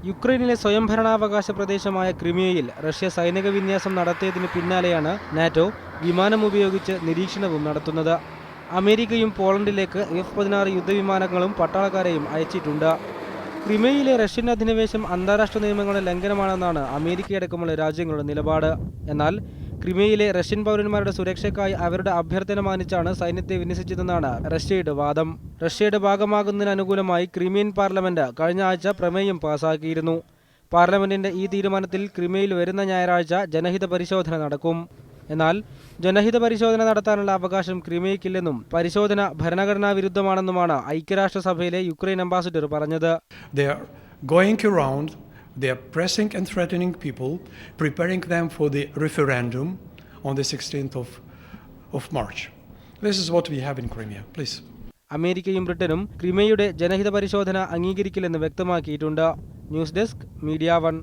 യുക്രൈനിലെ സ്വയംഭരണാവകാശ പ്രദേശമായ ക്രിമിയയിൽ റഷ്യ സൈനിക വിന്യാസം നടത്തിയതിന് പിന്നാലെയാണ് നാറ്റോ വിമാനം ഉപയോഗിച്ച് നിരീക്ഷണവും നടത്തുന്നത്. അമേരിക്കയും പോളണ്ടിലേക്ക് F-16 യുദ്ധവിമാനങ്ങളും പട്ടാളക്കാരെയും അയച്ചിട്ടുണ്ട്. ക്രിമിയയിലെ റഷ്യൻ അധിനിവേശം അന്താരാഷ്ട്ര നിയമങ്ങളുടെ ലംഘനമാണെന്നാണ് അമേരിക്കയടക്കമുള്ള രാജ്യങ്ങളുടെ നിലപാട്. എന്നാൽ ക്രിമിയയിലെ റഷ്യൻ പൗരന്മാരുടെ സുരക്ഷയ്ക്കായി അവരുടെ അഭ്യർത്ഥന മാനിച്ചാണ് സൈന്യത്തെ വിന്യസിച്ചതെന്നാണ് റഷ്യയുടെ വാദം. റഷ്യയുടെ ഭാഗമാകുന്നതിന് അനുകൂലമായി ക്രിമിയൻ പാർലമെന്റ് കഴിഞ്ഞ ആഴ്ച പ്രമേയം പാസാക്കിയിരുന്നു. പാർലമെന്റിന്റെ ഈ തീരുമാനത്തിൽ ക്രിമിയയിൽ വരുന്ന ഞായറാഴ്ച ജനഹിത പരിശോധന നടക്കും. എന്നാൽ ജനഹിത പരിശോധന നടത്താനുള്ള അവകാശം ക്രിമിയയ്ക്കില്ലെന്നും പരിശോധന ഭരണഘടനാ വിരുദ്ധമാണെന്നുമാണ് ഐക്യരാഷ്ട്രസഭയിലെ യുക്രൈൻ അംബാസിഡർ പറഞ്ഞത്. They are pressing and threatening people, preparing them for the referendum on the 16th of March. This is what we have in Crimea. Please. അമേരിക്കയും ബ്രിട്ടനും ക്രിമിയയുടെ ജനഹിത പരിശോധന അംഗീകരിക്കില്ലെന്ന് വ്യക്തമാക്കിയിട്ടുണ്ട്. News desk, media 1.